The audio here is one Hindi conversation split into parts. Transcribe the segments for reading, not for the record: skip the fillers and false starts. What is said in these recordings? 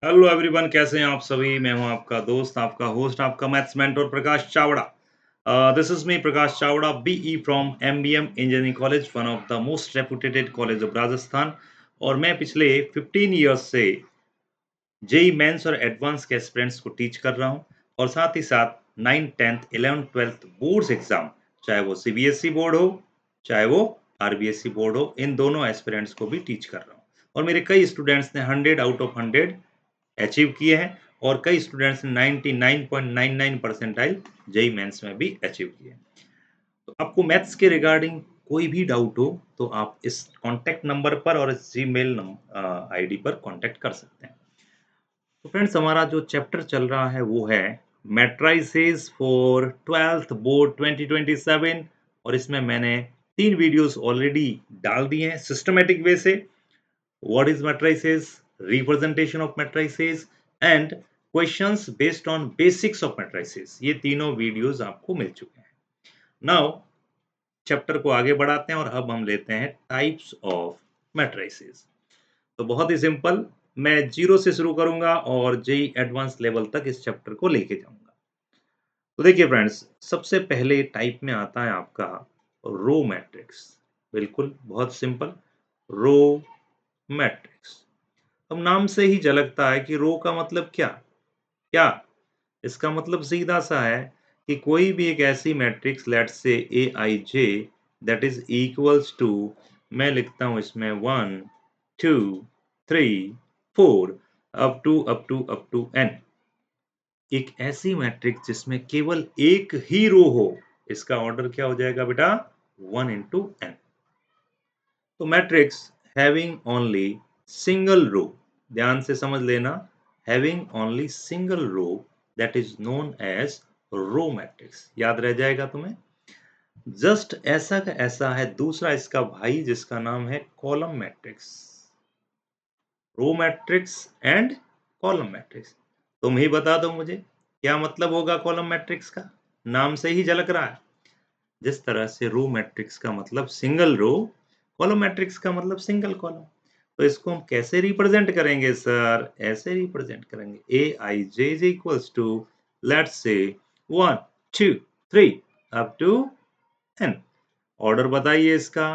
हेलो एवरीवन, कैसे हैं आप सभी? मैं हूं आपका दोस्त, आपका होस्ट, आपका maths mentor Prakash Chawda. This is me Prakash Chawda, BE from MBM engineering college, one of the most reputed college of Rajasthan. और मैं पिछले 15 इयर्स से जेई मेंस और एडवांस के एस्पिरेंट्स को टीच कर रहा हूं, और साथ ही साथ 9th 10th 11th 12th boards exam, चाहे वो सीबीएसई बोर्ड हो, चाहे वो आरबीएसई बोर्ड हो, इन दोनों एस्पिरेंट्स को भी टीच कर रहा हूं। और मेरे कई स्टूडेंट्स ने 100 आउट ऑफ 100 अचीव किए हैं, और कई स्टूडेंट्स ने 99.99 परसेंटाइल जेई मेंस में भी अचीव किए हैं। तो आपको मैथ्स के रिगार्डिंग कोई भी डाउट हो तो आप इस कॉन्टैक्ट नंबर पर और इस जीमेल आईडी पर कॉन्टैक्ट कर सकते हैं। तो फ्रेंड्स, हमारा जो चैप्टर चल रहा है वो है मैट्रिसेस फॉर 12th बोर्ड 2027। और इसमें मैंने 3 वीडियोस ऑलरेडी डाल दिए हैं सिस्टमैटिक वे से। What is matrices, representation of matrices and questions based on basics of matrices, ये तीनों वीडियोस आपको मिल चुके हैं। नाउ चैप्टर को आगे बढ़ाते हैं और अब हम लेते हैं टाइप्स ऑफ मैट्रिसेस। तो बहुत ही सिंपल, मैं जीरो से शुरू करूंगा और जेई एडवांस लेवल तक इस चैप्टर को लेके जाऊंगा। तो देखिए फ्रेंड्स, सबसे पहले टाइप में आता है आपका रो मैट्रिक्स। बिल्कुल बहुत सिंपल, रो मैट्रिक्स। अब नाम से ही झलकता है कि रो का मतलब क्या क्या इसका मतलब सीधा सा है कि कोई भी एक ऐसी matrix, let's say A I J, that is equals to, मैं लिखता हूं इसमें 1 2 3 4 अप टू एन। एक ऐसी मैट्रिक्स जिसमें केवल एक ही रो हो, इसका ऑर्डर क्या हो जाएगा बेटा? 1 into n। तो matrix having only single row, ध्यान से समझ लेना, having only single row, that is known as row matrix. याद रह जाएगा तुम्हें। जस्ट ऐसा का ऐसा है दूसरा इसका भाई, जिसका नाम है column matrix. Row matrix and column matrix. तुम ही बता दो मुझे, क्या मतलब होगा कॉलम मैट्रिक्स का? नाम से ही झलक रहा है। जिस तरह से रो मैट्रिक्स का मतलब सिंगल रो, कॉलम मैट्रिक्स का मतलब सिंगल कॉलम। तो इसको हम कैसे रिप्रेजेंट करेंगे सर? ऐसे रिप्रेजेंट करेंगे, A I J is equals to, let's say 1 2 3 up to N. Order बताइए इसका,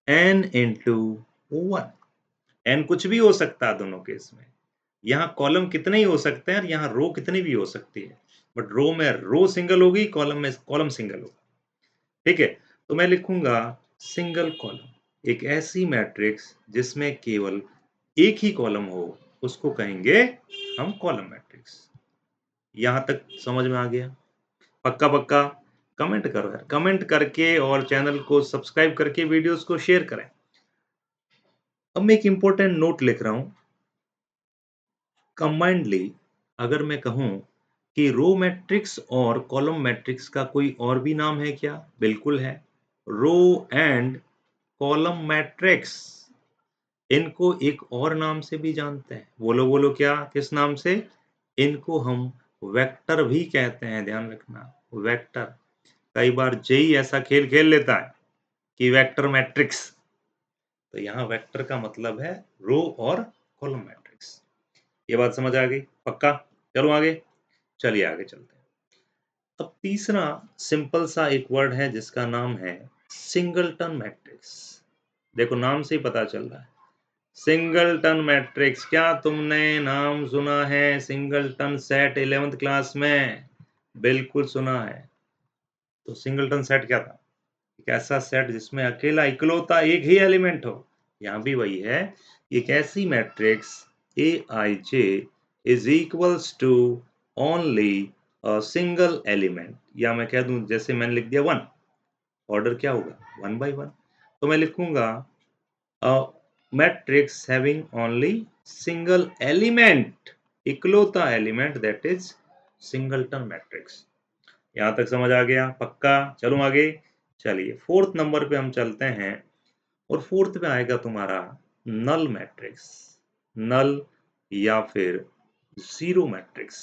n इंटू 1। n कुछ भी हो सकता है दोनों केस में। यहाँ कॉलम कितने ही हो सकते हैं और यहाँ रो कितनी भी हो सकती है, बट रो में रो सिंगल होगी, कॉलम में कॉलम सिंगल होगा। ठीक है, तो मैं लिखूंगा सिंगल कॉलम। एक ऐसी मैट्रिक्स जिसमें केवल एक ही कॉलम हो, उसको कहेंगे हम कॉलम मैट्रिक्स। यहां तक समझ में आ गया? पक्का पक्का? कमेंट करो यार, कमेंट करके और चैनल को सब्सक्राइब करके वीडियोस को शेयर करें। अब मैं एक इंपॉर्टेंट नोट लिख रहा हूं। कंबाइंडली अगर मैं कहूं कि रो मैट्रिक्स और कॉलम मैट्रिक्स का कोई और भी नाम है क्या? बिल्कुल है, रो एंड कॉलम मैट्रिक्स। इनको एक और नाम से भी जानते हैं। बोलो बोलो, क्या, किस नाम से? इनको हम वेक्टर भी कहते हैं, ध्यान रखना, वेक्टर। कई बार जेई ऐसा खेल खेल लेता है कि वेक्टर मैट्रिक्स, तो यहाँ वेक्टर का मतलब है रो और कॉलम मैट्रिक्स। ये बात समझ आ गई? पक्का? चलो आगे, चलिए आगे चलते हैं। अब तीसरा सिंपल सा एक वर्ड है जिसका नाम है सिंगलटन मैट्रिक्स। देखो नाम से ही पता चल रहा है, सिंगलटन मैट्रिक्स। क्या तुमने नाम सुना है सिंगलटन सेट 11th क्लास में? बिल्कुल सुना है। तो सिंगलटन सेट क्या था? एक ऐसा सेट जिसमें अकेला इकलौता एक ही एलिमेंट हो। यहाँ भी वही है, एक ऐसी matrix A I J is equals to only single element, या मैं कह दूं जैसे मैंने लिख दिया 1, ऑर्डर क्या होगा? 1 by 1। तो मैं लिखूंगा matrix having only single element, इकलौता element, that is singleton matrix. यहां तक समझ आ गया? पक्का? चलो आगे, चलिए फोर्थ नंबर पे हम चलते हैं। और फोर्थ पे आएगा तुम्हारा नल मैट्रिक्स। नल या फिर जीरो मैट्रिक्स।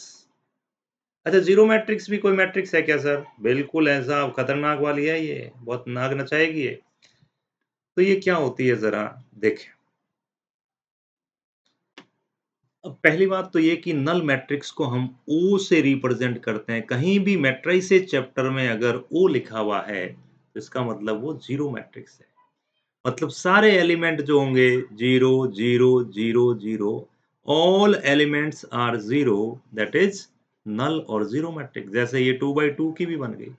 अच्छा, जीरो मैट्रिक्स भी कोई मैट्रिक्स है क्या सर? बिल्कुल, ऐसा खतरनाक वाली है, ये बहुत नाक नचाएगी ये। तो ये क्या होती है जरा देखें। अब पहली बात तो ये कि नल मैट्रिक्स को हम ओ से रिप्रेजेंट करते हैं। कहीं भी मैट्रिसेस चैप्टर में अगर ओ लिखा हुआ है, तो इसका मतलब वो जीरो मैट्रिक्स है। मतलब सारे एलिमेंट जो होंगे 0, 0, 0, 0, all elements are 0, that is null और जीरो मैट्रिक्स। जैसे ये 2 बाई 2 की भी बन गई।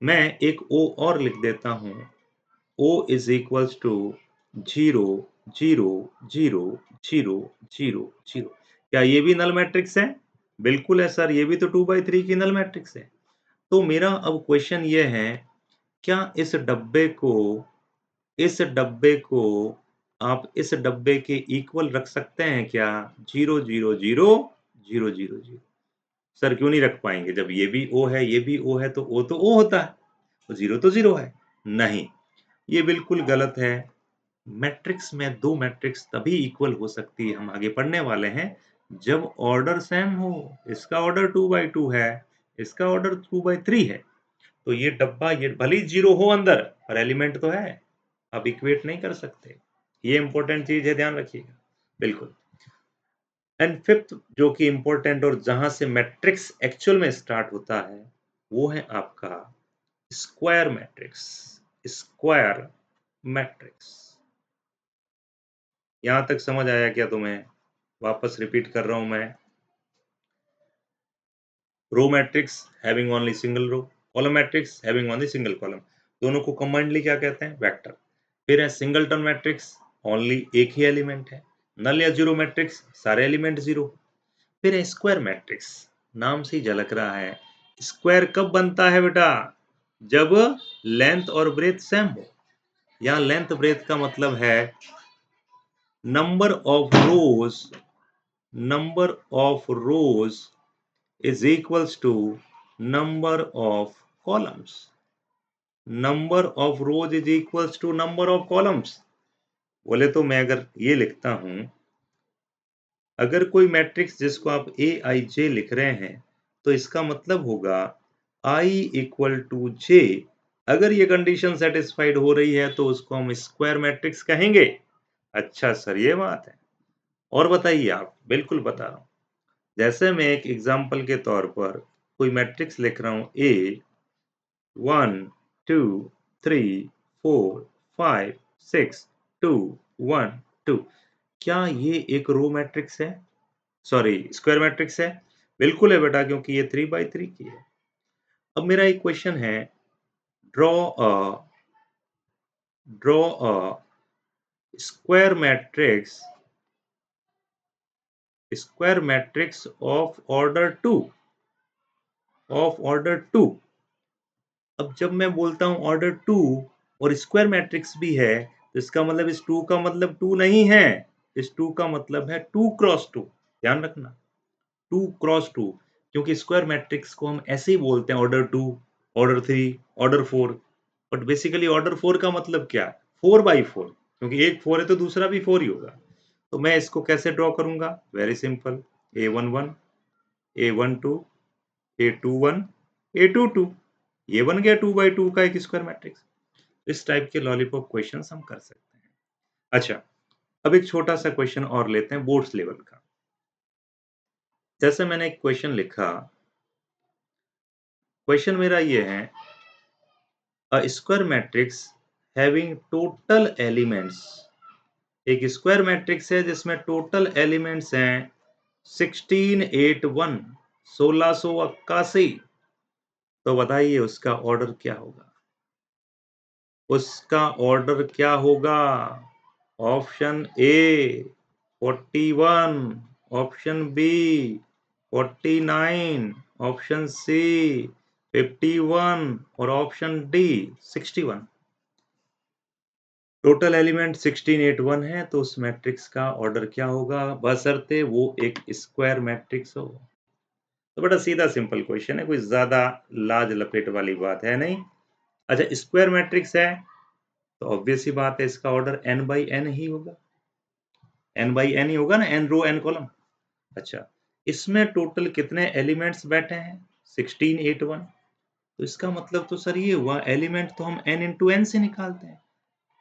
मैं एक ओ और लिख देता हूँ। O is equals to 0, 0, 0, 0, 0, 0। क्या ये भी नल मैट्रिक्स है? बिल्कुल है सर, ये भी तो 2 बाई 3 की नल मैट्रिक्स है। तो मेरा अब क्वेश्चन ये है, क्या इस डब्बे को आप इस डब्बे के इक्वल रख सकते हैं क्या? 0, 0, 0, 0, 0, 0। सर क्यों नहीं रख पाएंगे? जब ये भी O है, ये भी O है, तो O होता है, तो 0 है। नहीं, ये बिल्कुल गलत है। मैट्रिक्स में 2 मैट्रिक्स तभी इक्वल हो सकती है, हम आगे पढ़ने वाले हैं, जब ऑर्डर सेम हो। इसका ऑर्डर 2 बाई 2 है, इसका ऑर्डर 2 बाई 3 है। तो ये डब्बा, ये भले ही 0 हो अंदर, पर एलिमेंट तो है। आप इक्वेट नहीं कर सकते। ये इंपॉर्टेंट चीज है, ध्यान रखिएगा। बिल्कुल। एंड फिफ्थ जो कि इंपॉर्टेंट और जहां से मैट्रिक्स एक्चुअल में स्टार्ट होता है, वो है आपका स्क्वायर मैट्रिक्स। Square matrix. यहां तक समझ आया क्या तुम्हें? वापस रिपीट कर रहा हूं मैं। Row matrix having only single row, column matrix having only single column, दोनों को कंबाइंडली क्या कहते हैं? वेक्टर। फिर है सिंगलटन मैट्रिक्स, ओनली एक ही एलिमेंट है। नल या जीरो मैट्रिक्स, सारे एलिमेंट जीरो। फिर है स्क्वायर मैट्रिक्स, नाम से ही झलक रहा है। स्क्वायर कब बनता है बेटा? जब लेंथ और ब्रेथ सेम हो। यहाँ लेंथ ब्रेथ का मतलब है number of rose is equals to number of columns. Number of rows is equals to number of columns. बोले तो मैं अगर ये लिखता हूं, अगर कोई मैट्रिक्स जिसको आप ए आई जे लिख रहे हैं, तो इसका मतलब होगा I इक्वल टू जे। अगर ये कंडीशन सेटिस्फाइड हो रही है तो उसको हम स्क्वायर मैट्रिक्स कहेंगे। अच्छा सर, ये बात है। और बताइए आप। बिल्कुल बता रहा हूं। जैसे मैं एक एग्जाम्पल के तौर पर कोई मैट्रिक्स लिख रहा हूं, ए 1, 2, 3, 4, 5, 6, 2, 1, 2। क्या ये एक रो मैट्रिक्स है? सॉरी, स्क्वायर मैट्रिक्स है? बिल्कुल है बेटा, क्योंकि ये 3 बाई 3 की है। अब मेरा एक क्वेश्चन है, draw a draw a square matrix of order 2। अब जब मैं बोलता हूं ऑर्डर 2 और स्क्वायर मैट्रिक्स भी है, तो इसका मतलब इस 2 का मतलब 2 नहीं है। इस 2 का मतलब है 2 क्रॉस 2। ध्यान रखना, 2 क्रॉस 2। क्योंकि स्क्वायर मैट्रिक्स को हम ऐसे ही बोलते हैं, order 2, order 3, order 4। But basically order 4 का मतलब क्या? 4 बाई 4। क्योंकि एक 4 है तो दूसरा भी 4 ही होगा। तो मैं इसको कैसे ड्रॉ करूंगा? Very simple, A11, A12, A21, A22। ये बन गया 2 बाई 2 का एक स्क्वायर मैट्रिक्स। इस टाइप के लॉलीपॉप क्वेश्चंस हम कर सकते हैं। अच्छा, अब एक छोटा सा क्वेश्चन और लेते हैं बोर्ड्स लेवल का। जैसे मैंने एक क्वेश्चन लिखा, क्वेश्चन मेरा ये है, a square matrix having total elements. एक स्क्वायर मैट्रिक्स है जिसमें टोटल एलिमेंट्स हैं 1681, 1681। तो बताइए उसका ऑर्डर क्या होगा? उसका ऑर्डर क्या होगा? Option A 41, option B 49, option C 51 और ऑप्शन डी 61। टोटल एलिमेंट 1681 है, तो उस मैट्रिक्स का ऑर्डर क्या होगा? बशर्ते वो एक स्क्वायर मैट्रिक्स हो। तो बड़ा सीधा सिंपल क्वेश्चन है, कोई ज्यादा लाज लपेट वाली बात है नहीं। अच्छा, स्क्वायर मैट्रिक्स है तो ऑब्वियस ही बात है, इसका ऑर्डर n बाई n ही होगा। n बाई n ही होगा ना, n रो n कॉलम। अच्छा, इसमें टोटल कितने एलिमेंट्स बैठे हैं? 1681। तो इसका मतलब तो सर ये हुआ, एलिमेंट तो हम n इंटू n से निकालते हैं,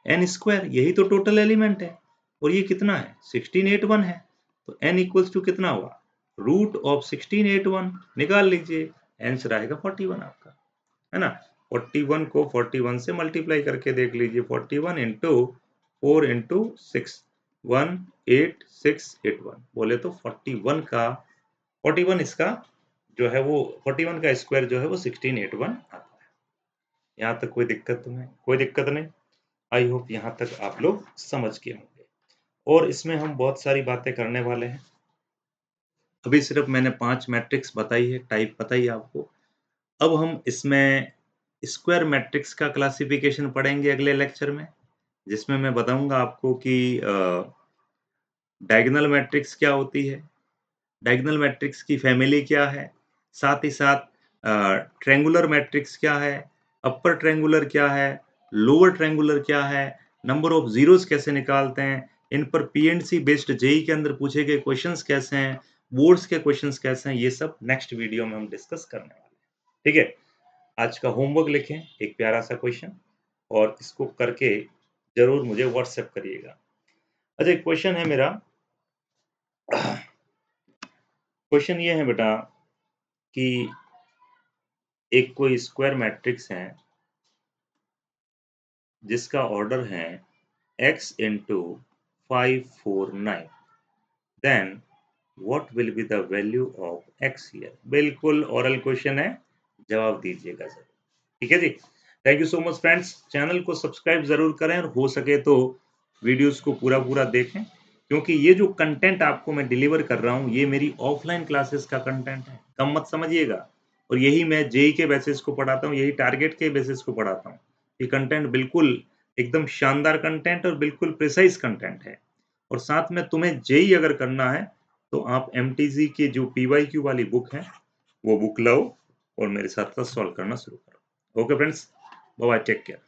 n स्क्वायर, यही तो टोटल एलिमेंट है। और ये कितना है? 1681 है। तो n इक्वल्स टू कितना हुआ, रूट ऑफ 1681 निकाल लीजिए, आंसर आएगा 41 आपका, है ना। 41 को 41 से मल्टीप्लाई करके देख लीजिए, 41 इंटू 4 इंटू 6, 18681 बोले तो 41 इसका जो है वो 41 का स्क्वायर जो है वो 1681 आता है। यहाँ तक कोई दिक्कत तुम्हें? कोई दिक्कत नहीं। आई होप यहाँ तक आप लोग समझ गए होंगे। और इसमें हम बहुत सारी बातें करने वाले हैं। अभी सिर्फ मैंने 5 मैट्रिक्स बताई है, टाइप बताई आपको। अब हम इसमें स्क्वायर मैट्रिक्स का क्लासिफिकेशन पढ़ेंगे अगले लेक्चर में, जिसमें मैं बताऊंगा आपको कि डायगोनल मैट्रिक्स क्या होती है, डायगोनल मैट्रिक्स की फैमिली क्या है, साथ ही साथ ट्रायंगुलर मैट्रिक्स क्या है, अपर ट्रायंगुलर क्या है, लोअर ट्रायंगुलर क्या है, नंबर ऑफ जीरोस कैसे निकालते हैं, इन पर पीएनसी बेस्ड जेई के अंदर पूछे गए क्वेश्चंस कैसे हैं, बोर्ड्स के क्वेश्चंस कैसे हैं, ये सब नेक्स्ट वीडियो में हम डिस्कस करने वाले हैं। ठीक है, आज का होमवर्क लिखें एक प्यारा सा क्वेश्चन और इसको करके जरूर मुझे व्हाट्सएप करिएगा। अच्छा, एक क्वेश्चन है मेरा, क्वेश्चन ये है बेटा कि एक कोई स्क्वायर मैट्रिक्स है जिसका ऑर्डर है x into 549, then what will be the value of x here. बिल्कुल ओरल क्वेश्चन है, जवाब दीजिएगा सर। ठीक है जी, thank you so much friends. Channel को सब्सक्राइब जरूर करें और हो सके तो वीडियोस को पूरा पूरा देखें, क्योंकि ये जो कंटेंट आपको मैं डिलीवर कर रहा हूँ ये मेरी ऑफलाइन क्लासेस का कंटेंट है, कम मत समझिएगा। और यही मैं जेई के बेसिस को पढ़ाता हूँ, यही टारगेट के बेसिस को पढ़ाता हूँ। ये कंटेंट बिल्कुल एकदम शानदार कंटेंट और बिल्कुल प्रिसाइज कंटेंट है। और साथ में तुम्हें जेई अगर करना है तो आप एमटीजी की जो पीवाईक्यू वाली बुक है वो बुक लाओ और मेरे साथ सॉल्व करना शुरू करो। Okay friends, bye bye, take care.